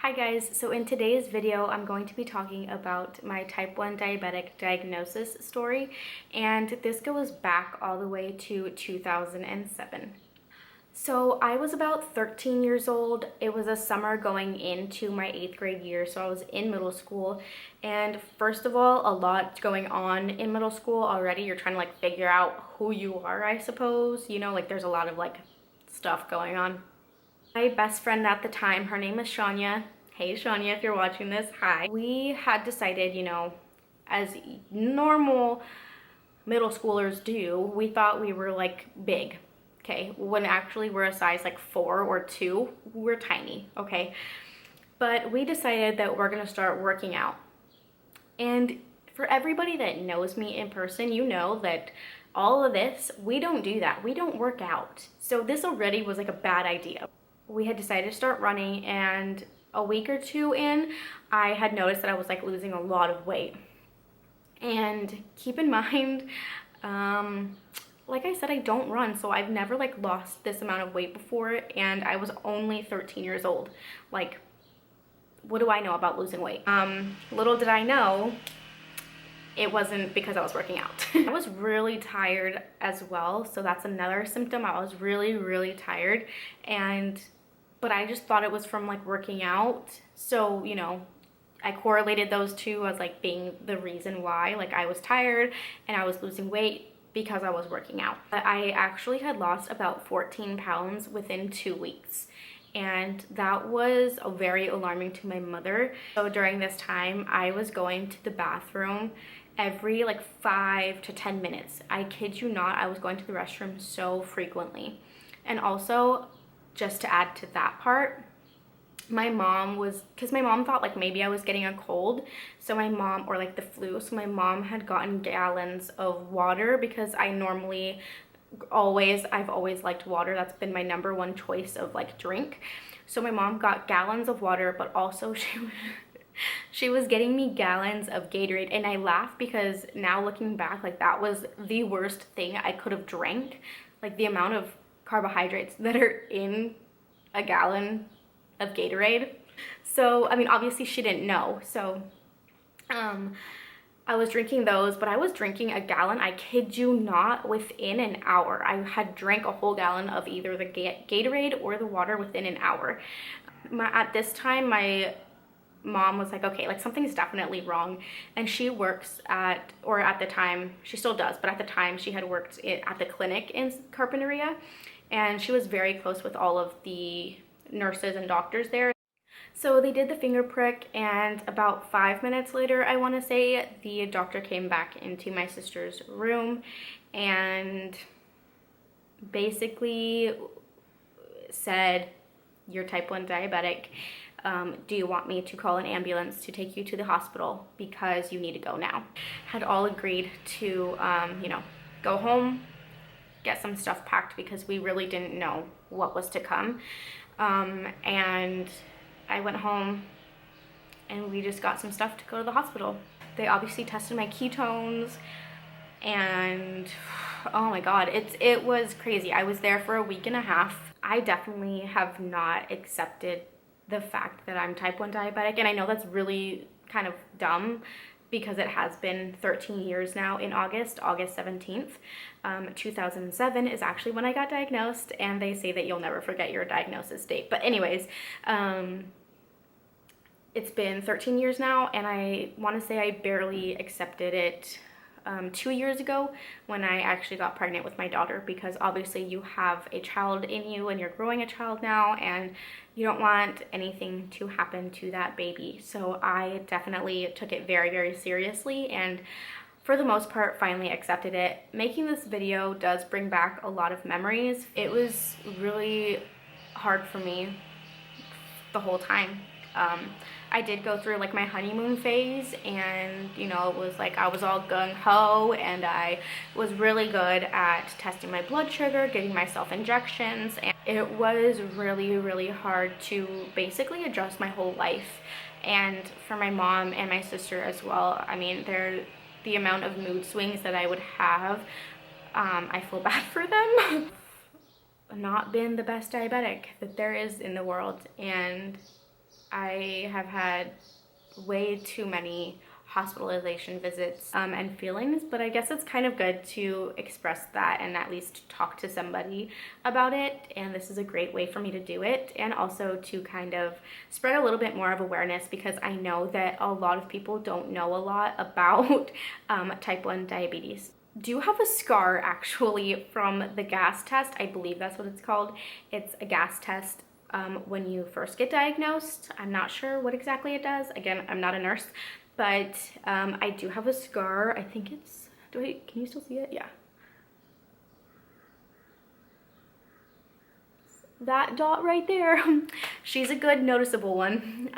Hi guys, so in today's video I'm going to be talking about my type 1 diabetic diagnosis story, and this goes back all the way to 2007. So I was about 13 years old. It was a summer going into my 8th grade year, so I was in middle school. And first of all, a lot going on in middle school already. You're trying to like figure out who you are, I suppose. You know, like there's a lot of like stuff going on. My best friend at the time, her name is Shania. Hey Shania, if you're watching this, hi. We had decided, you know, as normal middle schoolers do, we thought we were like big, okay? When actually we're a size like 4 or 2, we're tiny, okay? But we decided that we're gonna start working out. And for everybody that knows me in person, you know that all of this, we don't do that. We don't work out. So this already was like a bad idea. We had decided to start running, and a week or two in, I had noticed that I was like losing a lot of weight. And keep in mind, like I said, I don't run, so I've never like lost this amount of weight before, and I was only 13 years old. Like, what do I know about losing weight? Little did I know, it wasn't because I was working out. I was really tired as well, so that's another symptom. I was really tired, but I just thought it was from like working out. So, you know, I correlated those two as like being the reason why. Like I was tired and I was losing weight because I was working out. I actually had lost about 14 pounds within 2 weeks. And that was very alarming to my mother. So during this time, I was going to the bathroom every like 5 to 10 minutes. I kid you not, I was going to the restroom so frequently. And also, just to add to that part, my mom because my mom thought like maybe I was getting a cold, so my mom, or like the flu, so my mom had gotten gallons of water, because I've always liked water. That's been my #1 choice of like drink. So my mom got gallons of water, but also she was getting me gallons of Gatorade. And I laugh because now looking back, like that was the worst thing I could have drank. Like the amount of carbohydrates that are in a gallon of Gatorade. So, I mean, obviously she didn't know. So, I was drinking those, but I was drinking a gallon, I kid you not, within an hour. I had drank a whole gallon of either the Gatorade or the water within an hour. At this time, my mom was like, okay, like something's definitely wrong. And she works at the time, she still does, but at the time she had worked at the clinic in Carpinteria, and she was very close with all of the nurses and doctors there. So they did the finger prick, and about 5 minutes later, I want to say, the doctor came back into my sister's room and basically said, "You're type 1 diabetic. Do you want me to call an ambulance to take you to the hospital, because you need to go now?" Had all agreed to, you know, go home, get some stuff packed, because we really didn't know what was to come. And I went home and we just got some stuff to go to the hospital. They obviously tested my ketones, and oh my god, it was crazy. I was there for a week and a half. I definitely have not accepted the fact that I'm type 1 diabetic, and I know that's really kind of dumb, because it has been 13 years now. In August 17th, 2007 is actually when I got diagnosed, and they say that you'll never forget your diagnosis date. But anyways, it's been 13 years now, and I want to say I barely accepted it 2 years ago, when I actually got pregnant with my daughter, because obviously you have a child in you and you're growing a child now, and you don't want anything to happen to that baby. So I definitely took it very seriously, and for the most part finally accepted it. Making this video does bring back a lot of memories. It was really hard for me the whole time. I did go through like my honeymoon phase, and you know, it was like I was all gung-ho, and I was really good at testing my blood sugar, giving myself injections, and it was really hard to basically adjust my whole life. And for my mom and my sister as well, I mean, the amount of mood swings that I would have, I feel bad for them. Not been the best diabetic that there is in the world, and I have had way too many hospitalization visits and feelings, but I guess it's kind of good to express that and at least talk to somebody about it, and this is a great way for me to do it, and also to kind of spread a little bit more of awareness, because I know that a lot of people don't know a lot about type 1 diabetes. Do have a scar actually from the gas test. I believe that's what it's called. It's a gas test when you first get diagnosed. I'm not sure what exactly it does. Again, I'm not a nurse, but I do have a scar. I think it's, can you still see it? Yeah. That dot right there. She's a good noticeable one.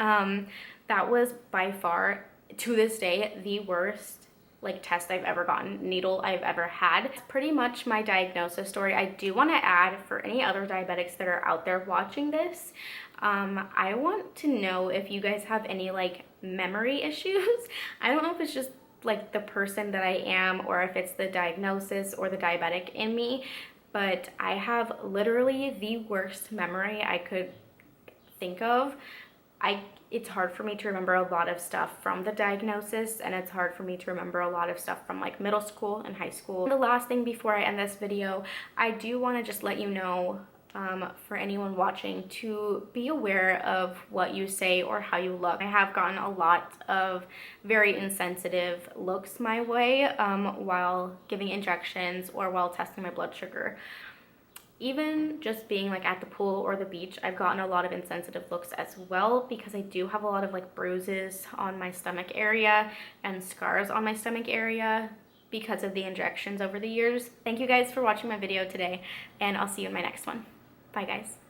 That was by far, to this day, the worst like test I've ever gotten, needle I've ever had. It's pretty much my diagnosis story. I do want to add, for any other diabetics that are out there watching this, I want to know if you guys have any like memory issues. I don't know if it's just like the person that I am, or if it's the diagnosis or the diabetic in me, but I have literally the worst memory I could think of. It's hard for me to remember a lot of stuff from the diagnosis, and it's hard for me to remember a lot of stuff from like middle school and high school. And the last thing before I end this video, I do want to just let you know, for anyone watching, to be aware of what you say or how you look. I have gotten a lot of very insensitive looks my way while giving injections or while testing my blood sugar. Even just being like at the pool or the beach, I've gotten a lot of insensitive looks as well, because I do have a lot of like bruises on my stomach area and scars on my stomach area because of the injections over the years. Thank you guys for watching my video today, and I'll see you in my next one. Bye guys.